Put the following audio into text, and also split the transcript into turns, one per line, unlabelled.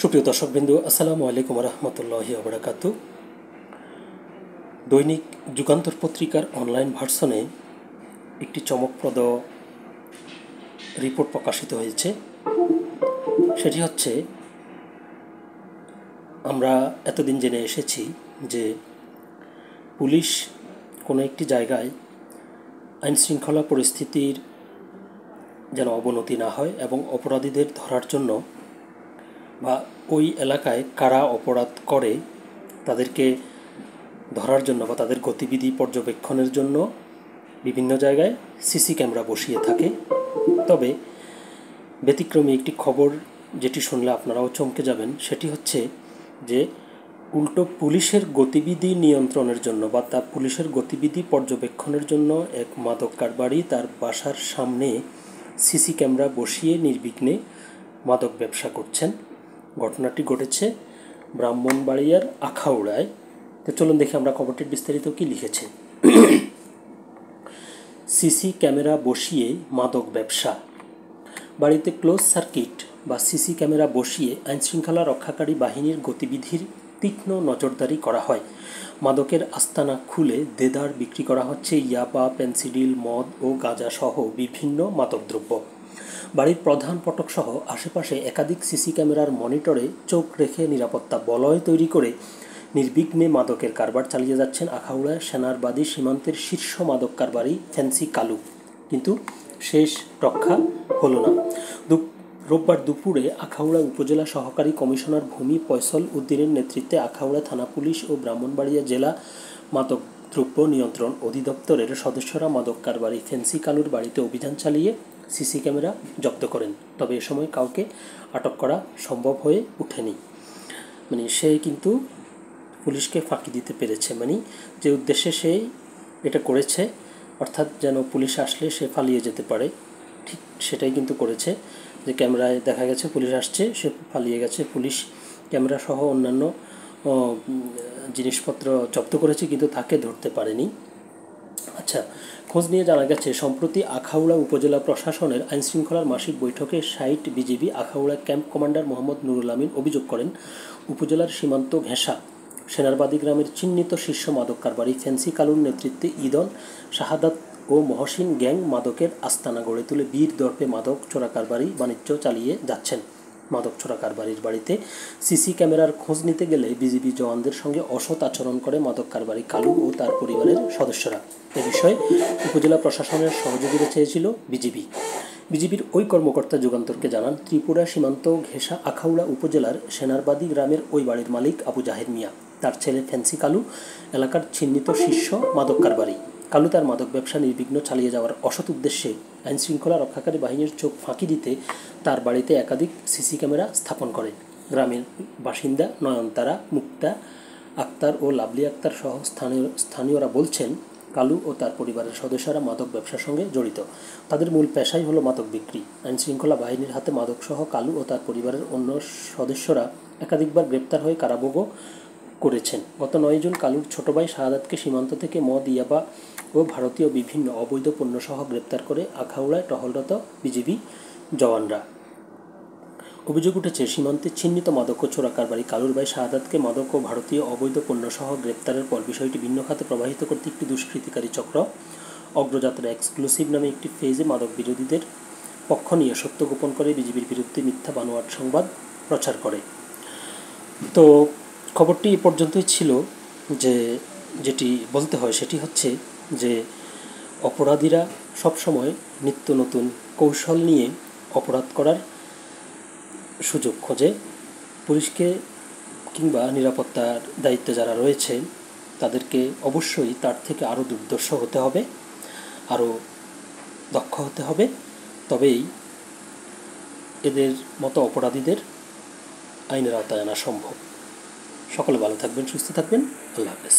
সুপ্রিয় দর্শকবৃন্দ, আসসালামু আলাইকুম রহমতুল্লাহি ওবরাকাতু। দৈনিক যুগান্তর পত্রিকার অনলাইন ভার্সনে একটি চমকপ্রদ রিপোর্ট প্রকাশিত হয়েছে। সেটি হচ্ছে, আমরা এতদিন জেনে এসেছি যে পুলিশ কোনো একটি জায়গায় আইনশৃঙ্খলা পরিস্থিতির যেন অবনতি না হয় এবং অপরাধীদের ধরার জন্য বা ওই এলাকায় কারা অপরাধ করে তাদেরকে ধরার জন্য বা তাদের গতিবিধি পর্যবেক্ষণের জন্য বিভিন্ন জায়গায় সিসি ক্যামেরা বসিয়ে থাকে। তবে ব্যতিক্রমী একটি খবর যেটি শুনলে আপনারাও চমকে যাবেন, সেটি হচ্ছে যে উল্টো পুলিশের গতিবিধি নিয়ন্ত্রণের জন্য বা তার পুলিশের গতিবিধি পর্যবেক্ষণের জন্য এক মাদক কারবারি তার বাসার সামনে সিসি ক্যামেরা বসিয়ে নির্বিঘ্নে মাদক ব্যবসা করছেন। ঘটনাটি ঘটেছে ব্রাহ্মণবাড়িয়ার আখাউড়ায়। তো চলুন দেখি আমরা খবরটির বিস্তারিত কী লিখেছে। সিসি ক্যামেরা বসিয়ে মাদক ব্যবসা। বাড়িতে ক্লোজ সার্কিট বা সিসি ক্যামেরা বসিয়ে আইনশৃঙ্খলা রক্ষাকারী বাহিনীর গতিবিধির তীক্ষ্ণ নজরদারি করা হয়। মাদকের আস্তানা খুলে দেদার বিক্রি করা হচ্ছে ইয়াবা, পেন্সিডিল, মদ ও গাঁজা সহ বিভিন্ন মাদকদ্রব্য। বাড়ির প্রধান ফটকসহ আশেপাশে একাধিক সিসি ক্যামেরার মনিটরে চোখ রেখে নিরাপত্তা বলয় তৈরি করে নির্বিঘ্নে মাদকের কারবার চালিয়ে যাচ্ছেন আখাউড়ায় সেনারবাদী সীমান্তের শীর্ষ মাদক কারবারি ফ্যান্সি কালু। কিন্তু শেষ রক্ষা হলো না। রোববার দুপুরে আখাউড়া উপজেলা সহকারী কমিশনার ভূমি ফয়সল উদ্দিনের নেতৃত্বে আখাউড়া থানা পুলিশ ও ব্রাহ্মণবাড়িয়া জেলা মাদকদ্রব্য নিয়ন্ত্রণ অধিদপ্তরের সদস্যরা মাদক কারবারি ফ্যান্সি কালুর বাড়িতে অভিযান চালিয়ে সিসি ক্যামেরা জব্দ করেন। তবে এ সময় কাউকে আটক করা সম্ভব হয়ে ওঠেনি। সে কিন্তু পুলিশকে ফাঁকি দিতে পেরেছে, যে উদ্দেশ্যে সে এটা করেছে, অর্থাৎ যেন পুলিশ আসলে সে পালিয়ে যেতে পারে, ঠিক সেটাই কিন্তু করেছে। যে ক্যামেরায় দেখা গেছে পুলিশ আসছে, সে পালিয়ে গেছে। পুলিশ ক্যামেরা সহ অন্যান্য জিনিসপত্র জব্দ করেছে, কিন্তু তাকে ধরতে পারেনি। আচ্ছা, খোঁজ নিয়ে জানা গেছে সম্প্রতি আখাউড়া উপজেলা প্রশাসনের আইনশৃঙ্খলার মাসিক বৈঠকে সাইট BGB Akhaura camp commander Mohammad Nurul Amin অভিযোগ করেন, উপজেলার সীমান্ত ঘেঁষা সেনারবাদী গ্রামের চিহ্নিত শীর্ষ মাদক কারবারি ফ্যান্সি কালুর নেতৃত্বে ঈদন, শাহাদাত ও মহসিন গ্যাং মাদকের আস্তানা গড়ে তুলে বীর দর্পে মাদক চোরা কারবারি বাণিজ্য চালিয়ে যাচ্ছেন। মাদক চোরা কারবারির বাড়িতে সিসি ক্যামেরার খোঁজ নিতে গেলে বিজিবি জওয়ানদের সঙ্গে অসৎ আচরণ করে মাদক কারবারি কালু ও তার পরিবারের সদস্যরা। এ বিষয়ে উপজেলা প্রশাসনের সহযোগিতা চেয়েছিল বিজিবির ওই কর্মকর্তা যুগান্তরকে জানান, ত্রিপুরা সীমান্ত ঘেঁষা আখাউড়া উপজেলার সেনারবাদী গ্রামের ওই বাড়ির মালিক আবু জাহের মিয়া। তার ছেলে ফ্যান্সি কালু এলাকার চিহ্নিত শীর্ষ মাদক কারবারি। কালু তার মাদক ব্যবসা নির্বিঘ্ন চালিয়ে যাওয়ার অসৎ উদ্দেশ্যে আইনশৃঙ্খলা রক্ষাকারী বাহিনীর চোখ ফাঁকি দিতে তার বাড়িতে একাধিক সিসি ক্যামেরা স্থাপন করে। গ্রামের বাসিন্দা নয়নতারা, মুক্তা আক্তার ও লাভলি আক্তার সহ স্থানীয়রা বলছেন, কালু ও তার পরিবারের সদস্যরা মাদক ব্যবসার সঙ্গে জড়িত। তাদের মূল পেশাই হলো মাদক বিক্রি। আইনশৃঙ্খলা বাহিনীর হাতে মাদকসহ কালু ও তার পরিবারের অন্য সদস্যরা একাধিকবার গ্রেপ্তার হয়ে কারাভোগও করেছেন। গত 9 জুন কালুর ছোট ভাই শাহাদাতকে সীমান্ত থেকে মদ, ইয়াবা ও ভারতীয় বিভিন্ন অবৈধ পণ্যসহ গ্রেপ্তার করে আখাউড়ায় টহলরত বিজিবি জওয়ানরা। অভিযোগ উঠেছে, সীমান্তে চিহ্নিত মাদক ও চোরা কারবারি কালুর ভাই শাহাদাতকে মাদক ও ভারতীয় অবৈধ পণ্যসহ গ্রেপ্তারের পর বিষয়টি ভিন্ন খাতে প্রবাহিত করতে একটি দুষ্কৃতিকারী চক্র অগ্রযাত্রা এক্সক্লুসিভ নামে একটি ফেজে মাদক বিরোধীদের পক্ষ নিয়ে সত্য গোপন করে বিজিবির বিরুদ্ধে মিথ্যা বানোয়াট সংবাদ প্রচার করে। তো খবরটি এ পর্যন্তই ছিল। যেটি বলতে হয় সেটি হচ্ছে যে অপরাধীরা সবসময় নিত্য নতুন কৌশল নিয়ে অপরাধ করার সুযোগ খোঁজে। পুলিশকে কিংবা নিরাপত্তার দায়িত্বে যারা রয়েছে তাদেরকে অবশ্যই তার থেকে আরও দুর্দর্শ হতে হবে, আরও দক্ষ হতে হবে, তবেই এদের মতো অপরাধীদের আইনের আওতায় আনা সম্ভব। সকলে ভালো থাকবেন, সুস্থ থাকবেন। আল্লাহ হাফেজ।